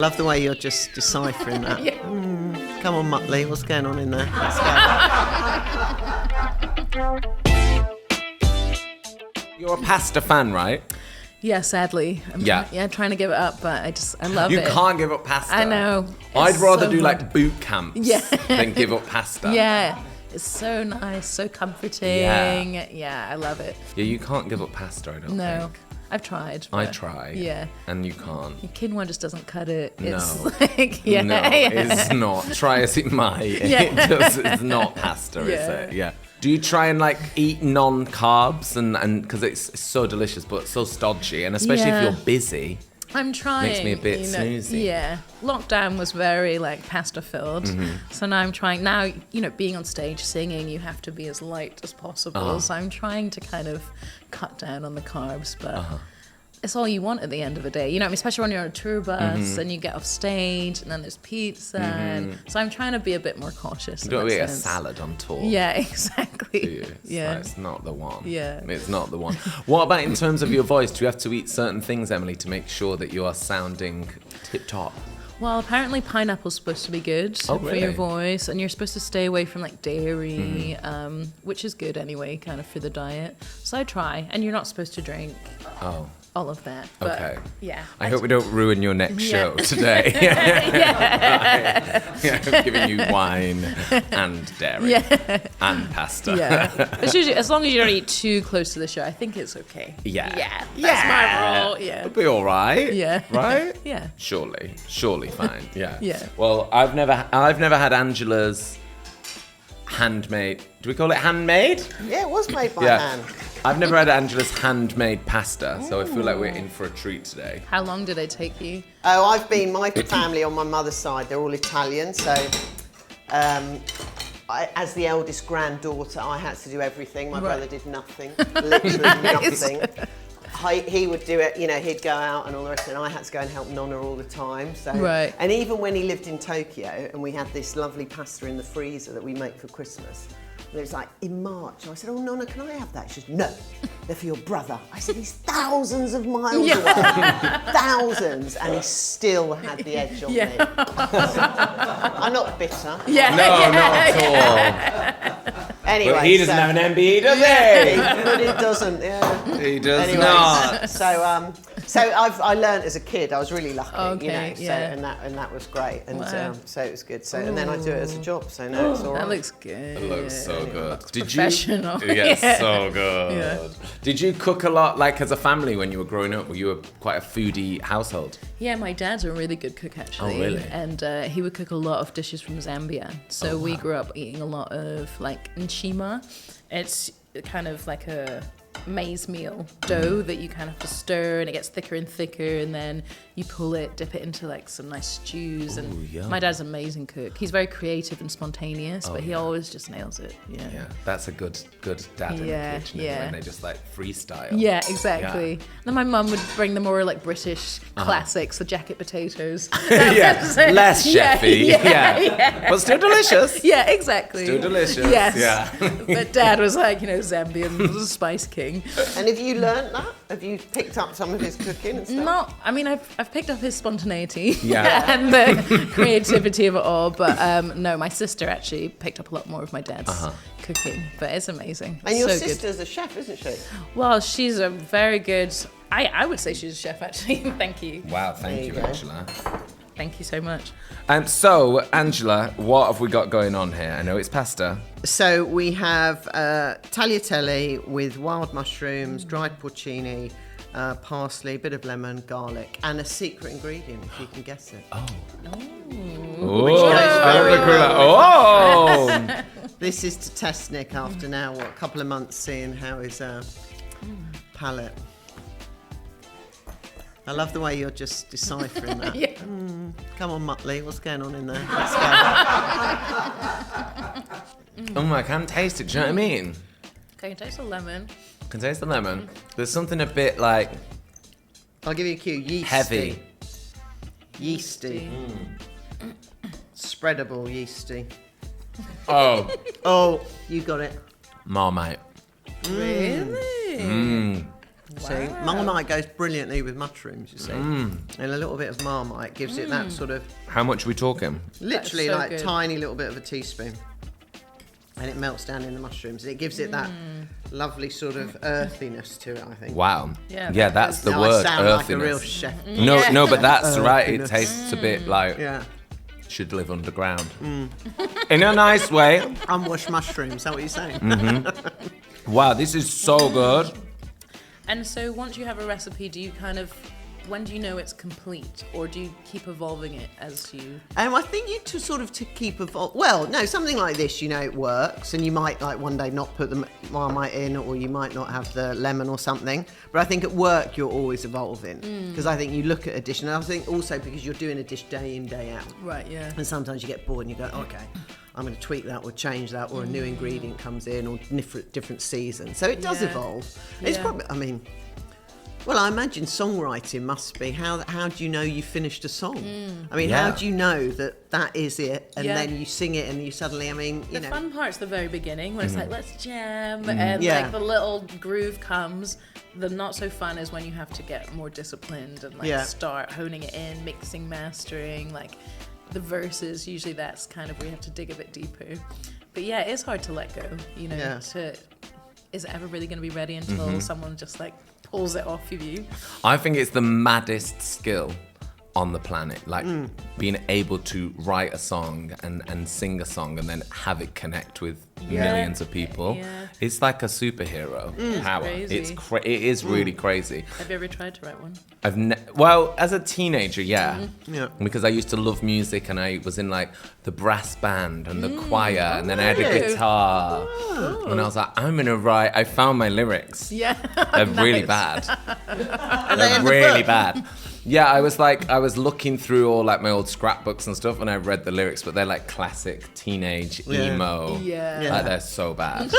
Love the way you're just deciphering that. Yeah. Come on, Muttley, what's going on in there? Let's go. You're a pasta fan, right? Yeah, sadly. I'm trying to give it up, but I love it. You can't give up pasta. I know. I'd rather so do good. like boot camps than give up pasta. Yeah. It's so nice, so comforting. Yeah, I love it. Yeah, you can't give up pasta, I don't think. I've tried. I but try. Yeah. And you can't. Your quinoa just doesn't cut it. No. It's like, No, it's not. Try as it might. It's not pasta, is it? Yeah. Do you try and like eat non-carbs and because it's so delicious but so stodgy, and especially if you're busy. I'm trying. Makes me a bit snoozy. Yeah. Lockdown was very like pasta filled. So now I'm trying, being on stage singing, you have to be as light as possible. So I'm trying to kind of cut down on the carbs, but it's all you want at the end of the day. Especially when you're on a tour bus and you get off stage and then there's pizza. And so I'm trying to be a bit more cautious. You don't eat a salad on tour. Yeah, exactly. Do you? It's not the one. Yeah. It's not the one. What about in terms of your voice? Do you have to eat certain things, Emily, to make sure that you are sounding tip-top? Well, apparently pineapple's supposed to be good for your voice, and you're supposed to stay away from like dairy, which is good anyway, kind of for the diet. So I try, and you're not supposed to drink all of that. But Okay. Yeah. I hope we don't ruin your next show today. I'm giving you wine and dairy and pasta. Yeah. It's usually, as long as you don't eat too close to the show, I think it's okay. Yeah. That's my rule. Yeah. It'll be all right. Yeah. Right? Yeah. Surely fine. Yeah. Yeah. Well, I've never had Angela's handmade. Do we call it handmade? Yeah, it was made by hand. I've never had Angela's handmade pasta, so I feel like we're in for a treat today. How long did it take you? Oh, my family on my mother's side, they're all Italian, so as the eldest granddaughter, I had to do everything. My brother did nothing, literally nothing. He would do it, he'd go out and all the rest, and I had to go and help Nonna all the time. So, and even when he lived in Tokyo, and we had this lovely pasta in the freezer that we make for Christmas, and it was like in March, and I said, "Oh, Nonna, can I have that?" She said, "No, they're for your brother." I said, "He's thousands of miles away, thousands," and he still had the edge on me. I'm not bitter. Yeah. No, not at all. Anyway, but he doesn't have an MBE, does he? But he doesn't. Yeah. He does not. So I learned as a kid. I was really lucky, Okay, and that was great, and so it was good. So and then I do it as a job. So now it's all right. That looks good. It looks so good. Professional. Yes, so good. Yeah. Did you cook a lot, like as a family when you were growing up? Were you quite a foodie household? Yeah, my dad's a really good cook actually. Oh, really? And he would cook a lot of dishes from Zambia. So we grew up eating a lot of like nshima. It's kind of like a maize meal dough that you kind of have to stir, and it gets thicker and thicker, and then you pull it, dip it into like some nice stews. And my dad's an amazing cook. He's very creative and spontaneous, but he always just nails it. Yeah, that's a good dad in the kitchen, when they just like freestyle. Yeah, exactly. Then my mum would bring the more like British classics, the jacket potatoes. Less chefy. But still delicious. Yeah, exactly. Still delicious. Yes. Yeah. But Dad was like, Zambian spice king. And have you learnt that? Have you picked up some of his cooking and stuff? Not, I mean, I've picked up his spontaneity And and the creativity of it all, but no, my sister actually picked up a lot more of my dad's cooking, but it's amazing. And your so sister's good. A chef, isn't she? Well, she's a very good, I would say she's a chef actually. Thank you. Wow, thank you, Angela. Thank you so much. So, Angela, what have we got going on here? I know it's pasta. So we have tagliatelle with wild mushrooms, dried porcini, parsley, a bit of lemon, garlic, and a secret ingredient, if you can guess it. This is to test Nick after now, a couple of months, seeing how his palate. I love the way you're just deciphering that. Come on, Muttley, what's going on in there? Let's go. I can't taste it. Do you know what I mean? Can you taste the lemon? I can taste the lemon. There's something a bit like... I'll give you a cue. Yeasty. Heavy. Yeasty. Spreadable yeasty. Oh, you got it. Marmite. Really? See, Marmite goes brilliantly with mushrooms, you see. And a little bit of Marmite gives it that sort of... How much are we talking? Literally so like good. tiny little bit of a teaspoon. And it melts down in the mushrooms. And it gives it that lovely sort of earthiness to it, I think. Wow. Yeah, that's the Now word, I sound like a earthiness. real chef. No, but that's right. It Earthiness. tastes a bit like Yeah. should live underground. In a nice way. Unwashed mushrooms, is that what you're saying? Wow, this is so good. And so once you have a recipe, do you kind of, when do you know it's complete, or do you keep evolving it as you... I think you to keep well, no, something like this, you know, it works, and you might like one day not put the Marmite in, or you might not have the lemon or something. But I think at work you're always evolving, because I think you look at a dish, and I think also because you're doing a dish day in, day out. Right, yeah. And sometimes you get bored and you go, okay, I'm going to tweak that or change that, or a new ingredient comes in, or different season. So it does evolve. It's probably, I mean, well, I imagine songwriting must be how do you know you finished a song? I mean, how do you know that is it, and then you sing it and you suddenly, I mean, you know. The fun part's the very beginning when it's like, let's jam, and like the little groove comes. The not so fun is when you have to get more disciplined and like start honing it in, mixing, mastering, like the verses. Usually that's kind of where you have to dig a bit deeper. But yeah, it is hard to let go, you know, is it ever really going to be ready until someone just like pulls it off of you? I think it's the maddest skill on the planet, like being able to write a song and sing a song and then have it connect with millions of people. It's like a superhero power. Crazy. It is really crazy. Have you ever tried to write one? Well, as a teenager, because I used to love music, and I was in like the brass band and the choir, and then I had a guitar, and I was like, I'm gonna write. I found my lyrics. Yeah, They're really bad. They're really bad. Yeah, I was looking through all like my old scrapbooks and stuff, and I read the lyrics, but they're like classic teenage emo. Like they're so bad,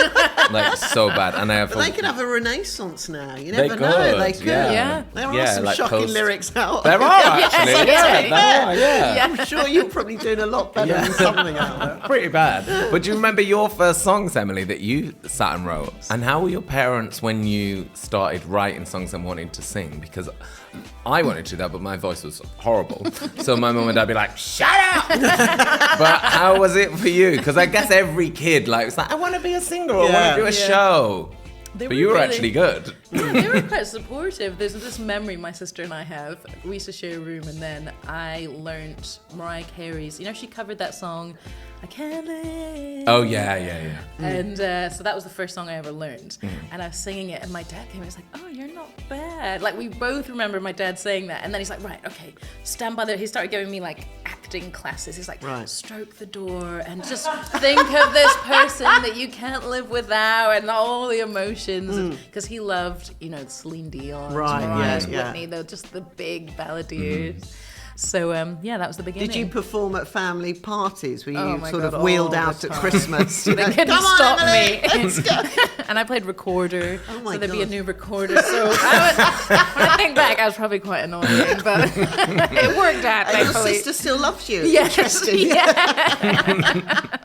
like so bad. And I have. But they could have a renaissance now. You never know. They could. Yeah. There are some like shocking lyrics out. There are actually. Yeah. I'm sure you're probably doing a lot better than something out there. Pretty bad. But do you remember your first songs, Emily, that you sat and wrote? And how were your parents when you started writing songs and wanting to sing? Because I wanted to do that, but my voice was horrible. So my mum and dad would be like, shut up! But how was it for you? Because I guess every kid was like, I want to be a singer, or I want to do a show. But you were really, actually good. They were quite supportive. There's this memory my sister and I have. We used to share a room, and then I learnt Mariah Carey's, you know, she covered that song, I Can't Live. Oh, yeah. And so that was the first song I ever learned. And I was singing it, and my dad came and was like, oh, you're not bad. Like, we both remember my dad saying that. And then he's like, right, okay, stand by there. He started giving me, like, acting classes. He's like, stroke the door and just think of this person that you can't live without, and all the emotions. Because he loved, you know, Celine Dion, Mariah, Whitney, just the big balladeers. So, that was the beginning. Did you perform at family parties? Were you sort of wheeled out at Christmas? They couldn't stop me. Let's go. And I played recorder, so there'd be a new recorder. So when I think back, I was probably quite annoying, but it worked out, And your thankfully. sister still loves you. Yes, Interesting. yeah.